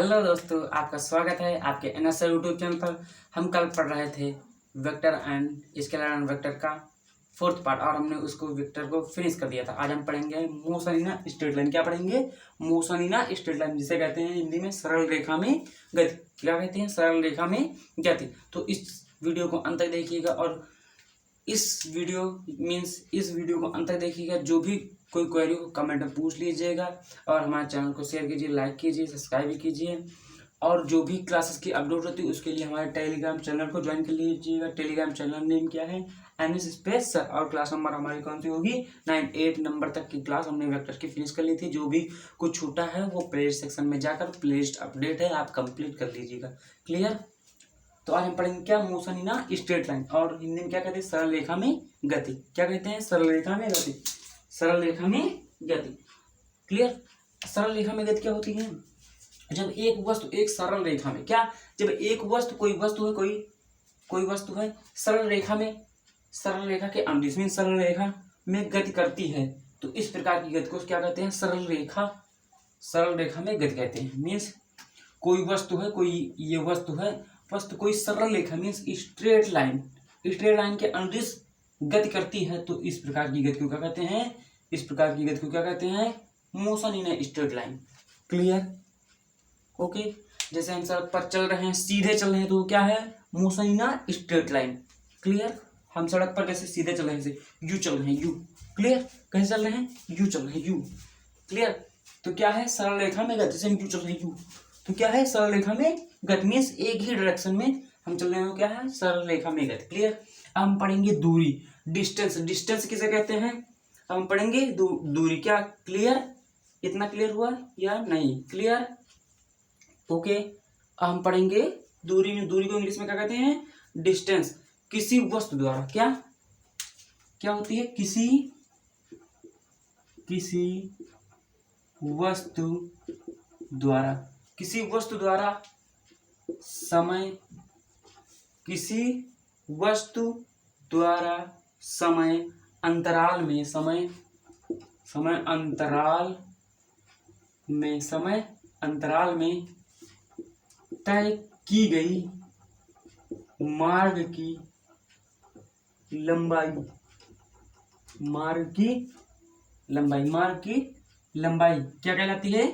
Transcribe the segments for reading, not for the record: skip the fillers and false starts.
Hello दोस्तों, आपका स्वागत है आपके एनएसआर यूट्यूब चैनल पर। हम कल पढ़ रहे थे vector and scalar and vector का फोर्थ पार्ट और हमने उसको वेक्टर को फिनिश कर दिया था। आज हम पढ़ेंगे मोशन इन स्ट्रेट लाइन। क्या पढ़ेंगे? मोशन इन स्ट्रेट लाइन, जिसे कहते हैं हिंदी में सरल रेखा में गति। क्या कहते हैं? सरल रेखा में गति। तो इस वीडियो को अंत तक देखिएगा और इस वीडियो को अंत तक देखिएगा। जो भी कोई क्वेरी हो कमेंट में पूछ लीजिएगा और हमारे चैनल को शेयर कीजिए, लाइक कीजिए, सब्सक्राइब भी कीजिए। और जो भी क्लासेस की अपलोड होती है उसके लिए हमारे टेलीग्राम चैनल को ज्वाइन कर लीजिएगा। टेलीग्राम चैनल नेम क्या है? NS space sir. और क्लास नंबर हमारी कौन सी होगी? 9-8 नंबर तक की क्लास हमने वेक्टर की फिनिश कर ली थी। जो भी कुछ छूटा है वो प्लेलिस्ट सेक्शन में जाकर प्लेलिस्ट अपडेट है, आप कंप्लीट कर लीजिएगा। क्लियर? तो आज हम पढ़ेंगे क्या? Motion in straight line. और हिंदी में क्या कहते हैं? सरल रेखा में गति। क्या कहते हैं? सरल रेखा में गति। सरल रेखा में गति। क्लियर? सरल रेखा में गति क्या होती है? जब एक वस्तु एक सरल रेखा में, क्या? जब एक वस्तु कोई वस्तु है सरल रेखा के अनुदिश में सरल रेखा में गति करती है, तो इस प्रकार की गति को क्या कहते हैं? सरल रेखा में गति कहते हैं। मीन्स कोई वस्तु है, वस्तु कोई सरल रेखा मीन्स स्ट्रेट लाइन के अनुदिश गति करती है, तो इस प्रकार की गति को क्या कहते हैं? इस प्रकार की गति को क्या कहते हैं? Motion in straight line. Clear? Okay. जैसे हम सड़क पर चल रहे हैं, सीधे चल रहे हैं, तो क्या है? Motion in straight line. Clear? हम सड़क पर कैसे सीधे चल रहे हैं, यू चल रहे हैं, यू। क्लियर? कैसे चल रहे हैं? यू चल रहे हैं, यू। क्लियर? तो क्या है? सरल रेखा में गति। जैसे हम यू चल रहे हैं, यू, तो क्या है? सरल रेखा में गति मीन्स एक ही डायरेक्शन में हम चल रहे हैं, क्या है? सरल रेखा में गति। क्लियर? अब हम पढ़ेंगे दूरी, डिस्टेंस किसे कहते हैं? अब हम पढ़ेंगे दूरी। क्या? क्लियर? इतना क्लियर हुआ या नहीं? क्लियर? ओके। अब हम पढ़ेंगे दूरी को इंग्लिश में क्या कहते हैं? डिस्टेंस। किसी वस्तु द्वारा क्या होती है? किसी वस्तु द्वारा समय अंतराल में तय की गई मार्ग की लंबाई क्या कहलाती है?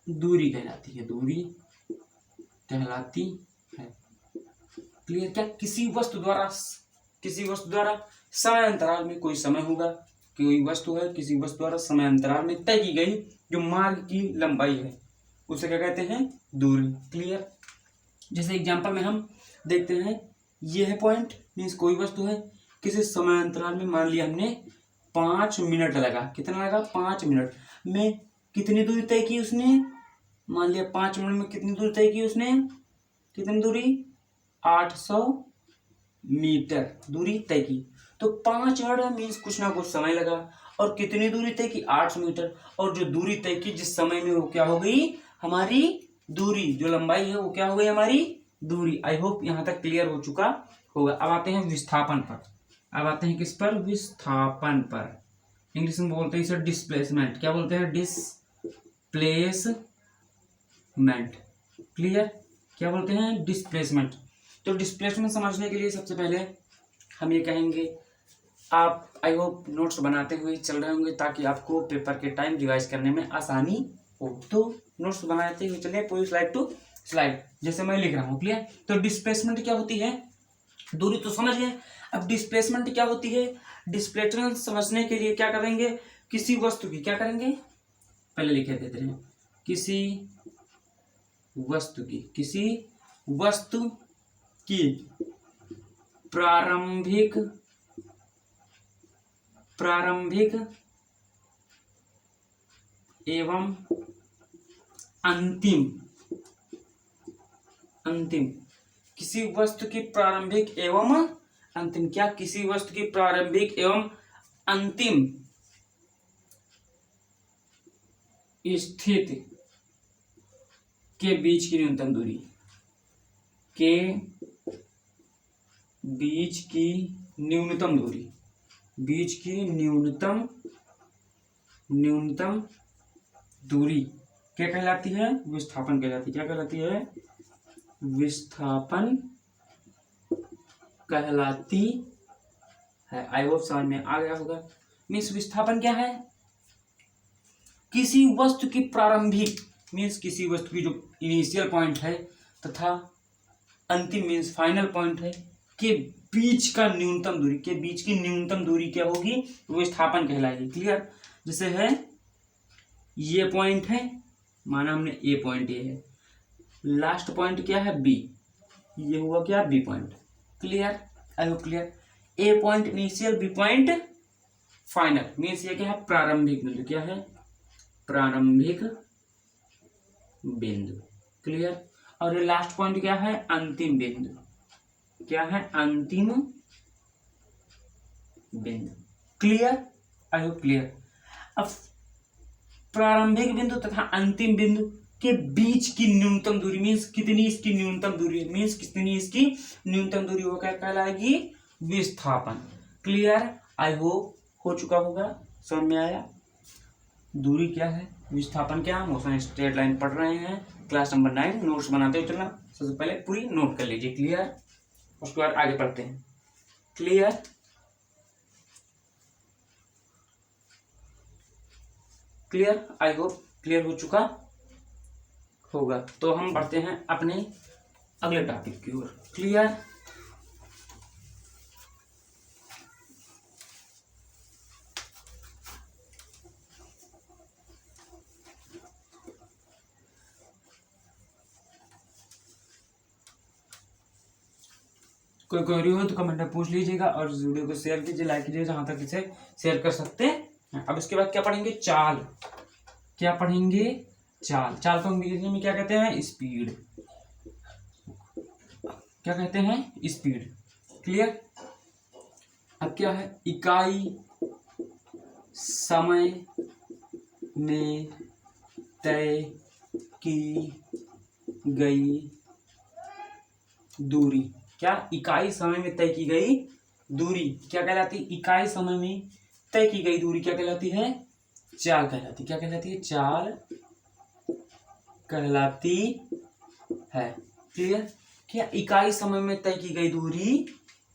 दूरी कहलाती है। क्लियर? क्या? किसी वस्तु द्वारा समय अंतराल में कोई समय होगा, कोई वस्तु है, किसी वस्तु द्वारा समय अंतराल में तय की गई जो मार्ग की लंबाई है, उसे क्या कहते हैं? दूरी। क्लियर? जैसे एग्जांपल में हम देखते हैं, ये है पॉइंट, मीन्स कोई वस्तु है, किसी समय अंतराल में मान लिया हमने 5 मिनट लगा। कितना लगा? 5 मिनट में कितनी दूरी तय की उसने? मान लिया 5 मिनट में कितनी दूरी तय की उसने? कितनी दूरी? 800 मीटर दूरी तय की। तो 5 मिनट मीन्स कुछ ना कुछ समय लगा। और कितनी दूरी तय की? 800 मीटर। और जो दूरी तय की जिस समय में, वो क्या हो गई? हमारी दूरी। जो लंबाई है वो क्या हो गई? हमारी दूरी। आई होप यहाँ तक क्लियर हो चुका होगा। अब आते हैं विस्थापन पर। अब आते हैं किस पर? विस्थापन पर। इंग्लिश में बोलते हैं इसे डिस्प्लेसमेंट। क्या बोलते हैं? डिस्प्लेसमेंट। क्लियर? क्या बोलते हैं? डिस्प्लेसमेंट। तो डिस्प्लेसमेंट समझने के लिए सबसे पहले हम ये कहेंगे, आप आई होप नोट्स बनाते हुए चल रहे होंगे ताकि आपको पेपर के टाइम रिवाइज करने में आसानी हो। तो नोट्स बनाते हुए चलिए पूरी स्लाइड टू स्लाइड जैसे मैं लिख रहा हूँ। क्लियर? तो डिस्प्लेसमेंट क्या होती है? दूरी तो समझ गए। अब डिस्प्लेसमेंट क्या होती है? डिस्प्लेसमेंट समझने के लिए क्या करेंगे? किसी वस्तु की क्या करेंगे? पहले लिखे देते हैं। किसी वस्तु की प्रारंभिक एवं अंतिम किसी वस्तु की प्रारंभिक एवं अंतिम। क्या? किसी वस्तु की प्रारंभिक एवं अंतिम स्थिति के बीच की न्यूनतम दूरी। बीच की न्यूनतम दूरी क्या कहलाती है? विस्थापन कहलाती है। क्या कहलाती है? विस्थापन कहलाती है। आई होप समझ में आ गया होगा। मीन्स विस्थापन क्या है? किसी वस्तु की प्रारंभिक, मीन्स किसी वस्तु की जो इनिशियल पॉइंट है तथा अंतिम मीन्स फाइनल पॉइंट है के बीच का न्यूनतम दूरी, के बीच की न्यूनतम दूरी क्या होगी? विस्थापन कहलाएगी। क्लियर? जैसे है ये पॉइंट है, माना हमने ए पॉइंट ये है, लास्ट पॉइंट क्या है? बी, ये हुआ क्या? B point. Clear? I hope clear. A point initial, B point final, means ये क्या है? प्रारंभिक बिंदु। क्या है? प्रारंभिक बिंदु। क्लियर? और ये लास्ट पॉइंट क्या है? अंतिम बिंदु। क्या है? अंतिम बिंदु। क्लियर? I hope clear. अब प्रारंभिक बिंदु तथा अंतिम बिंदु के बीच की न्यूनतम दूरी मीन्स कितनी इसकी न्यूनतम दूरी है, मीन्स कितनी इसकी न्यूनतम दूरी वो क्या कहलाएगी? विस्थापन। क्लियर? आई होप हो चुका होगा, समझ में आया। दूरी क्या है? विस्थापन क्या है? मोशन स्ट्रेट लाइन पढ़ रहे हैं, क्लास नंबर 9। नोट्स बनाते हुए चलना, सबसे पहले पूरी नोट कर लीजिए। क्लियर? उसके बाद आगे पढ़ते हैं। Clear? Clear? I hope clear हो चुका होगा। तो हम बढ़ते हैं अपने अगले टॉपिक की ओर। क्लियर? कोई क्वेरी हो तो कमेंट में पूछ लीजिएगा और इस वीडियो को शेयर कीजिए, लाइक कीजिए जहां तक इसे शेयर कर सकते हैं। अब इसके बाद क्या पढ़ेंगे? चाल। क्या पढ़ेंगे? चाल। चाल को अंग्रेजी में क्या कहते हैं? स्पीड। क्या कहते हैं? स्पीड। क्लियर? अब क्या है? इकाई समय में तय की गई दूरी। क्या? इकाई समय में तय की गई दूरी क्या कहलाती है? इकाई समय में तय की गई दूरी क्या कहलाती है? चाल कहलाती। क्या कहलाती है? चाल कहलाती है। क्लियर? क्या? इकाई समय में तय की गई दूरी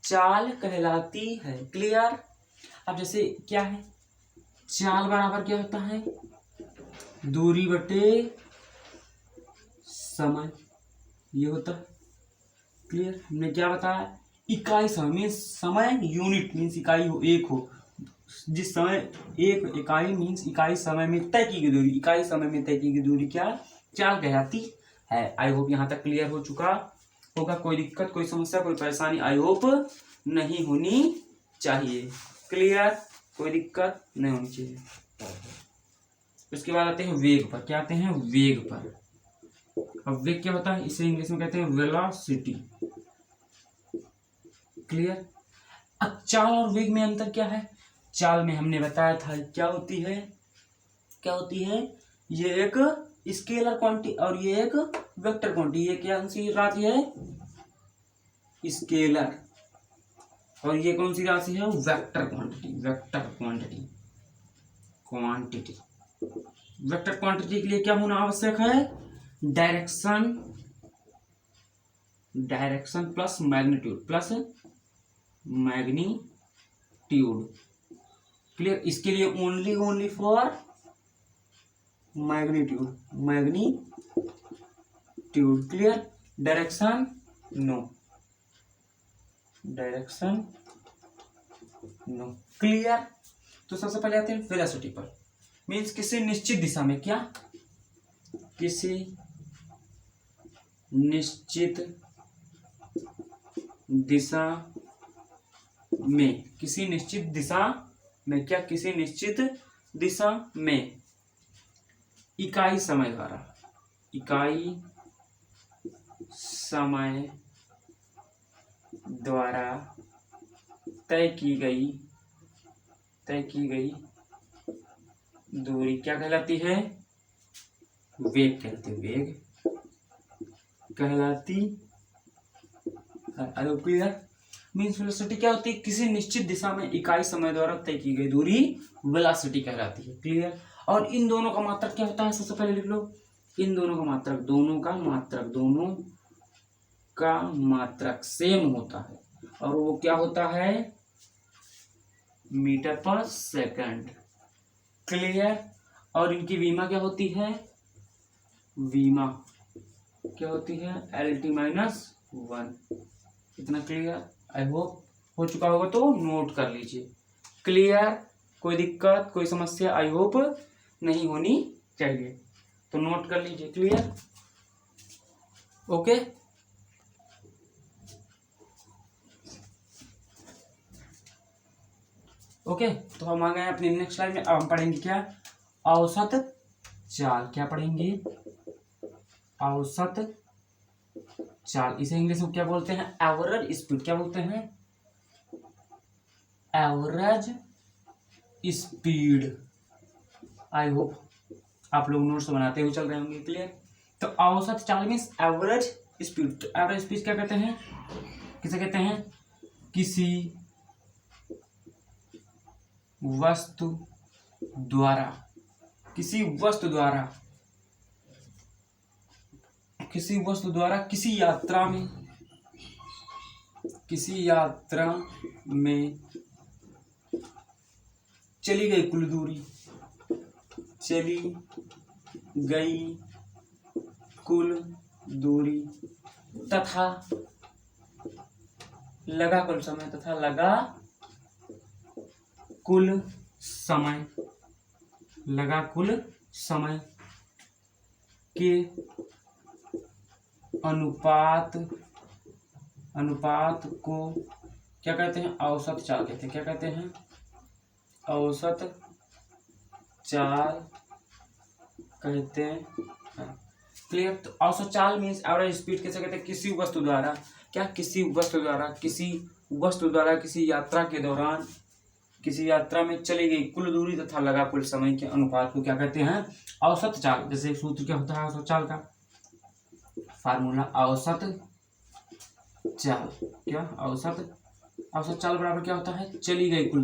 चाल कहलाती है। क्लियर? अब जैसे क्या है? चाल बराबर क्या होता है? दूरी बटे समय, ये होता है। क्लियर? हमने क्या बताया? इकाई समय मीन्स समय यूनिट मीन्स इकाई हो, एक हो, जिस समय एक इकाई मीन्स इकाई समय में तय की गई दूरी, इकाई समय में तय की गई दूरी क्या? चाल कहलाती है। आई होप यहाँ तक क्लियर हो चुका होगा। कोई दिक्कत, कोई समस्या, कोई परेशानी आई होप नहीं होनी चाहिए। क्लियर? कोई दिक्कत नहीं होनी चाहिए। उसके बाद आते हैं वेग पर। क्या आते हैं? वेग पर। अब वेग क्या होता है? इसे इंग्लिश में कहते हैं वेलोसिटी। क्लियर? अब चाल और वेग में अंतर क्या है? चाल में हमने बताया था क्या होती है? क्या होती है? ये एक स्केलर क्वांटिटी और ये एक वेक्टर क्वांटिटी। ये क्या कौन सी राशि है? स्केलर। और ये कौन सी राशि है? Vector quantity. Vector quantity. Quantity vector quantity के लिए क्या होना आवश्यक है? Direction, direction plus magnitude, plus magnitude. Clear? इसके लिए only only for magnitude, magnitude. Clear? Direction no, direction no. Clear? तो सबसे पहले आते हैं वेलोसिटी पर। मीन्स किसी निश्चित दिशा में, क्या? किसी निश्चित दिशा में, किसी निश्चित दिशा में क्या? किसी निश्चित दिशा में इकाई समय द्वारा, इकाई समय द्वारा तय की गई दूरी क्या कहलाती है? वेग कहलाती है। वेग कहलाती है। क्लियर? मीन्स वेलोसिटी क्या होती है? किसी निश्चित दिशा में इकाई समय द्वारा तय की गई दूरी वेलोसिटी कहलाती है। क्लियर? और इन दोनों का मात्रक क्या होता है? सबसे पहले लिख लो, इन दोनों का मात्रक, दोनों का मात्रक सेम होता है और वो क्या होता है, मीटर पर सेकंड। क्लियर। और इनकी विमा क्या होती है, विमा क्या होती है, LT-1। इतना क्लियर, आई होप हो चुका होगा, तो नोट कर लीजिए। क्लियर, कोई दिक्कत कोई समस्या आई होप नहीं होनी चाहिए, तो नोट कर लीजिए। Clear, okay. ओके, तो हम आ गए अपनी नेक्स्ट स्लाइड में। अब हम पढ़ेंगे क्या, औसत चाल। क्या पढ़ेंगे, औसत चाल। इसे इंग्लिश में क्या बोलते हैं, एवरेज स्पीड। क्या बोलते हैं, एवरेज स्पीड। आई होप आप लोग नोट्स बनाते हुए चल रहे होंगे। क्लियर। तो औसत चाल मीन्स एवरेज स्पीड। तो एवरेज स्पीड क्या कहते हैं, किसे कहते हैं, किसी वस्तु द्वारा, किसी वस्तु द्वारा किसी यात्रा में चली गई कुल दूरी, तथा लगा कुल समय के अनुपात को क्या कहते हैं, औसत चाल कहते हैं। क्या कहते हैं, औसत चाल कहते हैं। क्लियर। तो औसत चाल मीन्स एवरेज स्पीड कैसे कहते हैं, किसी वस्तु द्वारा किसी यात्रा के दौरान, किसी यात्रा में चली गई कुल दूरी तथा लगा कुल समय के अनुपात को क्या कहते हैं, औसत चाल। जैसे सूत्र क्या होता है औसत चाल का, फार्मूला औसत चाल। क्या, औसत चाल बराबर क्या होता है, चली गई कुल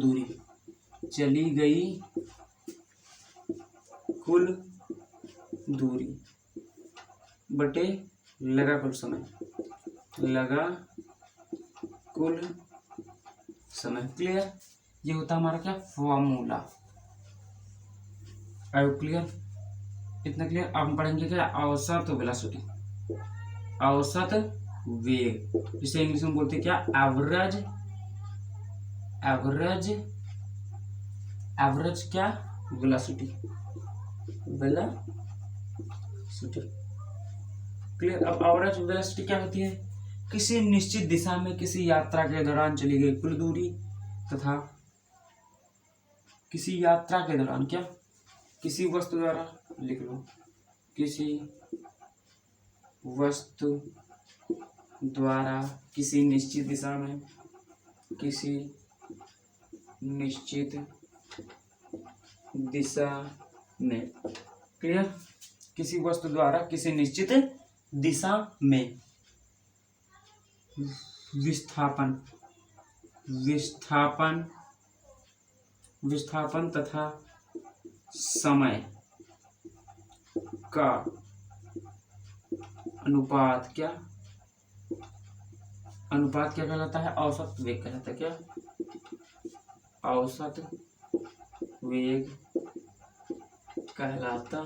दूरी बटे लगा कुल समय। क्लियर। ये होता है हमारा क्या, फॉर्मूला। आई होप क्लियर, इतना क्लियर। अब हम पढ़ेंगे क्या, औसत वेलोसिटी, औसत वेग। जिसे इंग्लिश में बोलते हैं क्या, एवरेज क्या, वेलोसिटी। क्लियर। अब एवरेज वेलोसिटी क्या होती है, किसी निश्चित दिशा में किसी यात्रा के दौरान चली गई कुल दूरी तथा किसी यात्रा के दौरान क्या, किसी वस्तु द्वारा, लिख लो, किसी वस्तु द्वारा किसी निश्चित दिशा में, क्लियर। किसी वस्तु द्वारा किसी निश्चित दिशा में विस्थापन तथा समय का अनुपात क्या कहलाता है, औसत वेग कहलाता है। क्या, औसत वेग कहलाता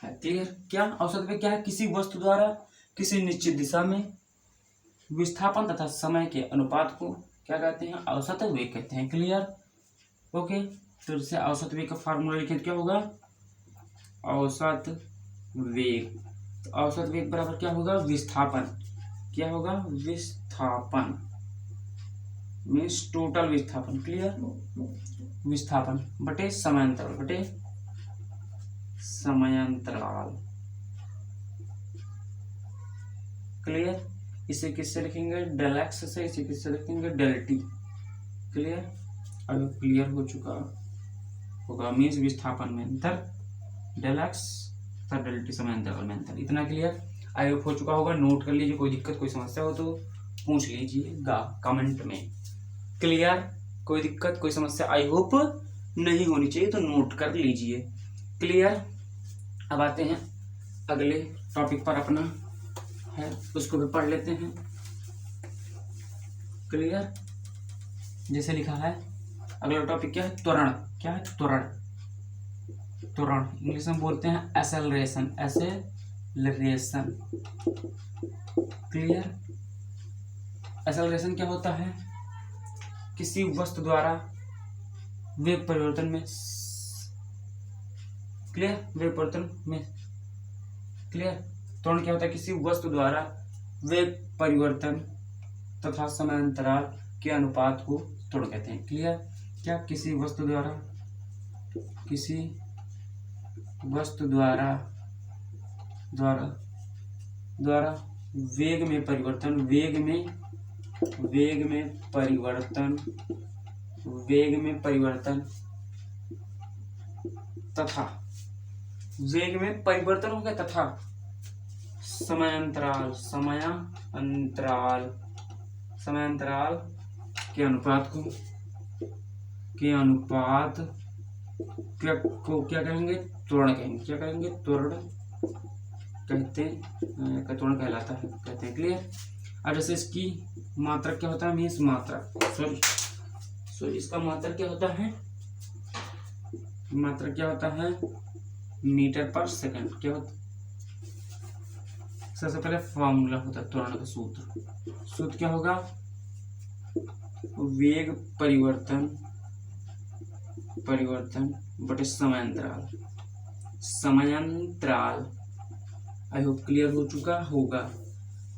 है। क्लियर। क्या, औसत वेग क्या है, किसी वस्तु द्वारा किसी निश्चित दिशा में विस्थापन तथा समय के अनुपात को क्या कहते हैं, औसत वेग कहते हैं। Clear, okay. तो इससे औसत वेग का फार्मूला लिखें, क्या होगा, औसत वेग। तो औसत वेग बराबर क्या होगा, विस्थापन। क्या होगा, विस्थापन मीन्स टोटल विस्थापन। क्लियर, विस्थापन बटे समयांतराल। क्लियर। इसे किससे लिखेंगे, डेल एक्स से। इसे किससे लिखेंगे, डेल टी। क्लियर। अब क्लियर हो चुका होगा, मीन्स विस्थापन में अंतर, डेल एक्स तथा डेल टी समयांतराल में अंतर। इतना क्लियर आई होप हो चुका होगा। नोट कर लीजिए, कोई दिक्कत कोई समस्या हो तो पूछ लीजिएगा कमेंट में। क्लियर, कोई दिक्कत कोई समस्या आई होप नहीं होनी चाहिए, तो नोट कर लीजिए। क्लियर, अब आते हैं अगले टॉपिक पर अपना है, उसको भी पढ़ लेते हैं। क्लियर? जैसे लिखा है अगला टॉपिक क्या है? त्वरण। क्या है? त्वरण। त्वरण इंग्लिश में बोलते हैं एक्सेलरेशन। एक्सेलरेशन। क्लियर? एक्सेलरेशन क्या होता है? किसी वस्तु द्वारा वेग परिवर्तन में। क्लियर? वेग परिवर्तन में। क्लियर? त्वरण क्या होता है? किसी वस्तु द्वारा वेग परिवर्तन तथा समांतराल के अनुपात को त्वरण कहते हैं। क्लियर? क्या? किसी वस्तु द्वारा वेग में परिवर्तन तथा वेग में परिवर्तन हो गया तथा समांतराल के अनुपात को क्या कहेंगे? त्वरण कहेंगे। क्या कहेंगे? त्वरण त्वरण कहलाता है, कहते हैं। क्लियर? अब जैसे इसकी मात्रक क्या होता है? मीन्स मात्रक, सॉरी इसका मात्रक क्या होता है? मात्रक क्या होता है? मीटर पर सेकंड। क्या होता है? सबसे पहले फॉर्मूला होता है त्वरण का। सूत्र क्या होगा? वेग परिवर्तन बटे समांतराल। आई होप क्लियर हो चुका होगा।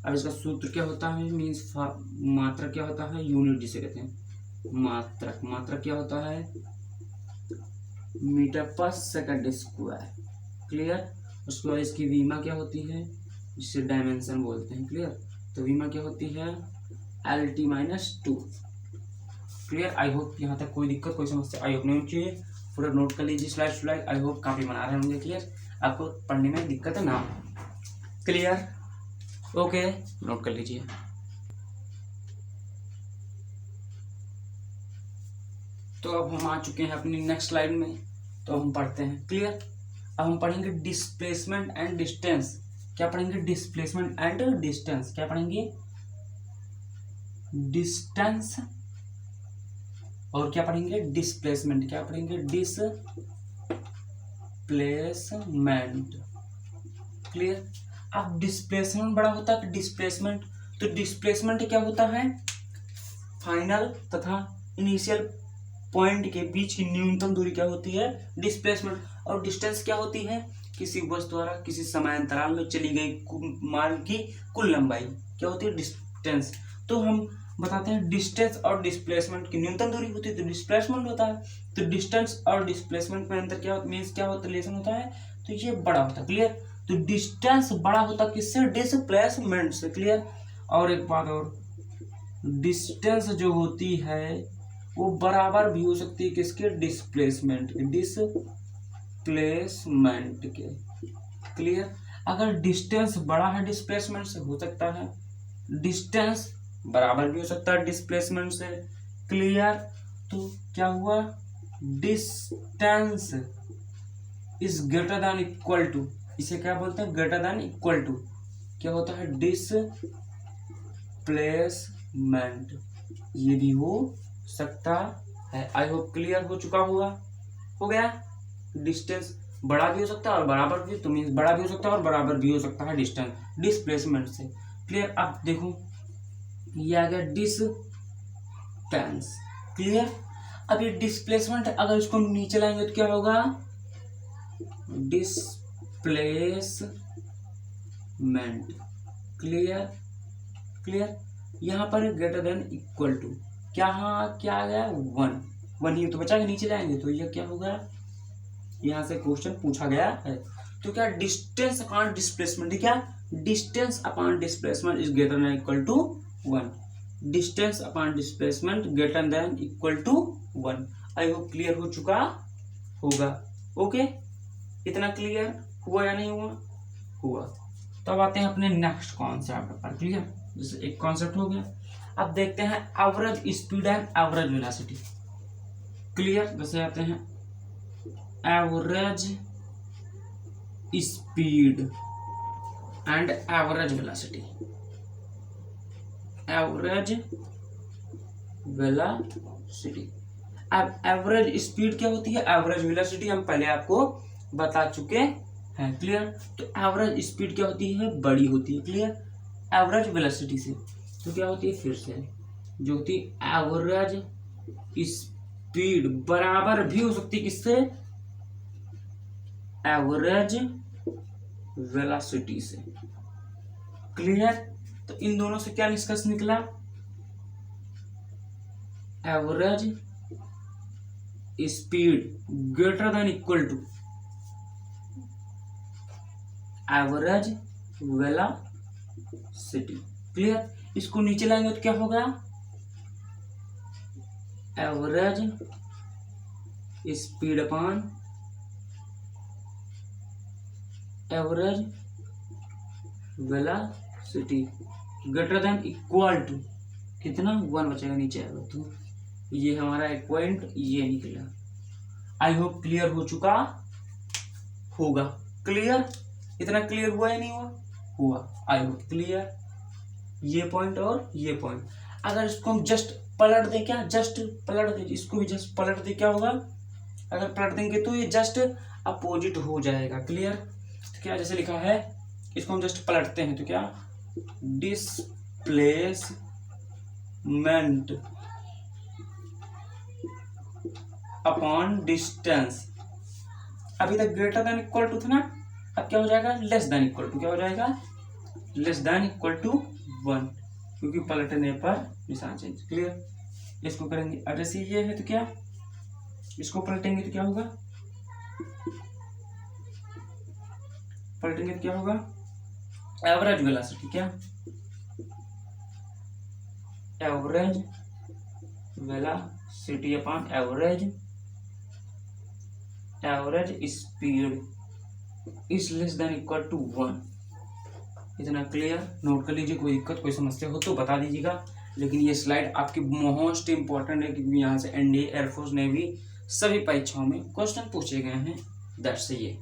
अब इसका सूत्र क्या होता है? मीन्स मात्रक क्या होता है? यूनिट जिसे कहते हैं मात्रक क्या होता है? मीटर पर सेकंड स्क्वायर। क्लियर? उसके बाद इसकी विमा क्या होती है? जिसे डायमेंशन बोलते हैं। क्लियर? तो विमा क्या होती है? LT-2। क्लियर? आई होप यहाँ तक कोई दिक्कत, कोई समस्या आई होप नहीं होनी चाहिए। पूरा नोट कर लीजिए स्लाइड टू आई होप काफी बना रहे होंगे। क्लियर? आपको पढ़ने में दिक्कत ना हो। क्लियर? ओके, नोट कर लीजिए। तो अब हम आ चुके हैं अपनी नेक्स्ट स्लाइड में, तो हम पढ़ते हैं। क्लियर? अब हम पढ़ेंगे डिस्प्लेसमेंट एंड डिस्टेंस। क्या पढ़ेंगे? Displacement and distance. क्या पढ़ेंगे? डिस्टेंस। और क्या पढ़ेंगे? डिस्प्लेसमेंट। क्या पढ़ेंगे? डिस्प्लेसमेंट। क्लियर? अब डिस्प्लेसमेंट बड़ा होता है कि डिस्प्लेसमेंट? तो डिस्प्लेसमेंट क्या होता है? फाइनल तथा इनिशियल पॉइंट के बीच की न्यूनतम दूरी क्या होती है? डिस्प्लेसमेंट। और डिस्टेंस क्या होती है? किसी वस्तु द्वारा किसी समांतराल में चली गई मार्ग की कुल लंबाई क्या होती है? डिस्टेंस। तो हम बताते हैं डिस्टेंस और डिस्प्लेसमेंट की न्यूनतम दूरी होती है तो डिस्प्लेसमेंट होता है। तो डिस्टेंस और डिस्प्लेसमेंट में अंतर क्या होता है? मीन्स क्या होता है? रिलेशन होता है। तो ये बड़ा होता है। क्लियर? तो डिस्टेंस बड़ा होता है किससे? डिस्प्लेसमेंट से। क्लियर? और एक बात और, डिस्टेंस जो होती है वो बराबर भी हो सकती है किसके? डिस्प्लेसमेंट के। क्लियर? अगर डिस्टेंस बड़ा है डिस्प्लेसमेंट से, हो सकता है डिस्टेंस बराबर भी हो सकता है डिस्प्लेसमेंट से। क्लियर? तो क्या हुआ? Distance is greater than equal to, इसे क्या बोलते हैं? ग्रेटर देन इक्वल टू क्या होता है? डिस्प्लेसमेंट। ये भी हो सकता है। आई होप क्लियर हो चुका होगा। हो गया? डिस्टेंस बड़ा भी हो सकता है और बराबर भी, तो मीन्स बड़ा भी हो सकता है और बराबर भी हो सकता है डिस्टेंस डिस्प्लेसमेंट से। क्लियर? अब देखो ये आ गया डिस्टेंस। क्लियर? अब ये डिस्प्लेसमेंट अगर इसको नीचे लाएंगे तो क्या होगा? डिस्प्लेसमेंट। क्लियर? यहाँ पर ग्रेटर देन इक्वल टू क्या आ गया? 1 ही तो बचा, नीचे लाएंगे तो ये क्या होगा? यहाँ से क्वेश्चन पूछा गया है। तो क्या? Distance upon displacement. क्या? Distance upon displacement is greater than equal to 1। Distance upon displacement greater than equal to 1। I hope clear हो चुका होगा। ओके, इतना क्लियर हुआ या नहीं हुआ? तो अब आते हैं अपने नेक्स्ट कॉन्सेप्ट पर। क्लियर? जैसे एक कॉन्सेप्ट हो गया, अब देखते हैं average speed and average velocity. Clear? जैसे आते हैं average speed and average velocity. Average velocity. अब एवरेज स्पीड क्या होती है, एवरेज वेलोसिटी हम पहले आपको बता चुके हैं। क्लियर। तो एवरेज स्पीड क्या होती है, बड़ी होती है। क्लियर। एवरेज वेलोसिटी से तो क्या होती है, फिर से जो होती है एवरेज स्पीड बराबर भी हो सकती है किससे, एवरेज वेलोसिटी से। क्लियर। तो इन दोनों से क्या निष्कर्ष निकला, average speed greater than equal to average velocity. Clear. इसको नीचे लाएंगे तो क्या होगा, average speed upon average velocity greater than equal to कितना, 1 बचेगा नीचे आएगा। तो ये हमारा एक पॉइंट ये निकला। आई होप क्लियर हो चुका होगा। क्लियर। इतना क्लियर हुआ या नहीं हुआ? आई होप क्लियर। ये पॉइंट और ये पॉइंट अगर इसको हम जस्ट पलट दे, क्या जस्ट पलट दे, इसको भी जस्ट पलट दे, क्या होगा, अगर पलट देंगे तो ये जस्ट अपोजिट हो जाएगा। क्लियर। तो क्या जैसे लिखा है, इसको हम जस्ट पलटते हैं तो क्या, डिस्प्लेसमेंट अपॉन डिस्टेंस। अभी तक ग्रेटर देन इक्वल टू था ना, अब क्या हो जाएगा, लेस देन इक्वल टू। क्या हो जाएगा, लेस देन इक्वल टू 1, क्योंकि पलटने पर निशान चेंज। क्लियर। इसको करेंगे, अब जैसे ये है तो क्या, इसको पलटेंगे तो क्या होगा, पलटेंगे तो क्या होगा, एवरेज वेलोसिटी। क्या, average velocity upon average speed is less than equal to 1। इतना क्लियर। नोट कर लीजिए, कोई दिक्कत कोई समस्या हो तो बता दीजिएगा। लेकिन ये स्लाइड आपकी मोस्ट इंपॉर्टेंट है, क्योंकि यहाँ से एनडीए, एयरफोर्स, नेवी सभी परीक्षाओं में क्वेश्चन पूछे गए हैं। दैट्स ये।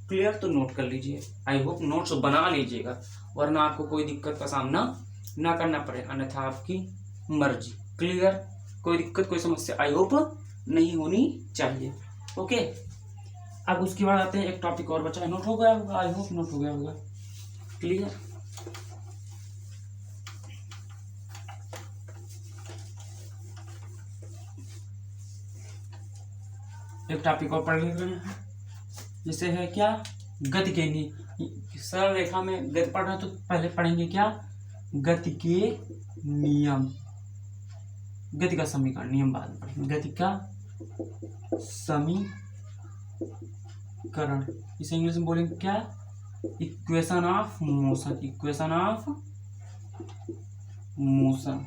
क्लियर। तो नोट कर लीजिए। आई होप नोट्स बना लीजिएगा, वरना आपको कोई दिक्कत का सामना ना करना पड़े, अन्यथा आपकी मर्जी। क्लियर। कोई दिक्कत कोई समस्या आई होप नहीं होनी चाहिए। ओके। अब उसके बाद आते हैं, एक टॉपिक और बचा है, नोट हो गया होगा, आई होप नोट हो गया होगा। क्लियर। एक टॉपिक और पढ़ लेते हैं, जिसे है क्या, गति के नियम। सरल रेखा में गति पढ़ रहे हैं तो पहले पढ़ेंगे क्या, गति के नियम, गति का समीकरण। नियम बाद में पढ़ेंगे, गति का समीकरण। इसे इंग्लिश में बोलेंगे क्या, equation of motion. Equation of motion.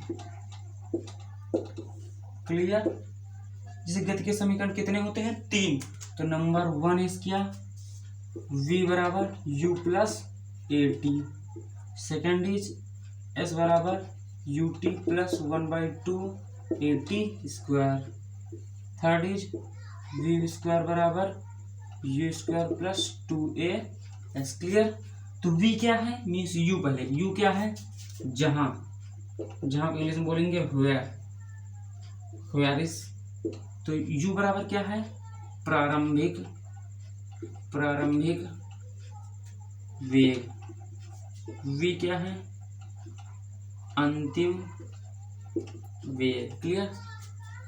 Clear. जिसे गति के समीकरण कितने होते हैं, 3। तो नंबर 1 इज क्या, v बराबर u plus A T. Second is s बराबर u t plus 1/2 A T square. Third is v square बराबर u square plus 2a s। Clear. तो v क्या है, मीन्स u, पहले u क्या है, जहां, जहां इंग्लिश में बोलेंगे वेयर इज। तो u बराबर क्या है, प्रारंभिक वेग। v क्या है, अंतिम वेग। क्लियर।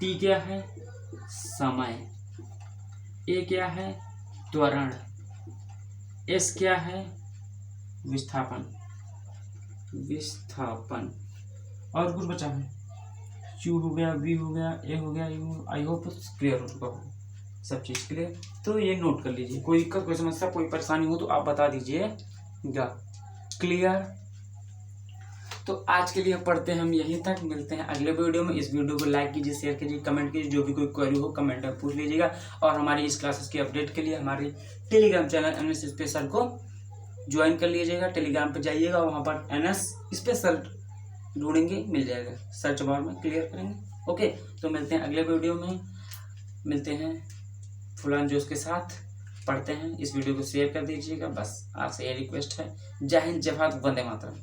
t क्या है, समय। a क्या है, त्वरण। s क्या है, विस्थापन। और कुछ बचा है, q हो गया, v हो गया, a हो गया, आई होप क्लियर हो चुका होगा सब चीज। क्लियर। तो ये नोट कर लीजिए, कोई दिक्कत कोई समस्या कोई परेशानी हो तो आप बता दीजिएगा। क्लियर। तो आज के लिए पढ़ते हैं हम यहीं तक, मिलते हैं अगले वीडियो में। इस वीडियो को लाइक कीजिए, शेयर कीजिए, कमेंट कीजिए, जो भी कोई क्वेरी हो कमेंट में पूछ लीजिएगा। और हमारी इस क्लासेस की अपडेट के लिए हमारे टेलीग्राम चैनल NS स्पेशल को ज्वाइन कर लीजिएगा। टेलीग्राम पर जाइएगा, वहाँ पर NS स्पेशल ढूंढेंगे, मिल जाएगा, सर्च बार में क्लियर करेंगे। ओके। तो मिलते हैं अगले वीडियो में, मिलते हैं फुलान जोश के साथ। पढ़ते हैं। इस वीडियो को शेयर कर दीजिएगा, बस आपसे ये रिक्वेस्ट है। जय हिंद, जय भारत, वंदे मातरम।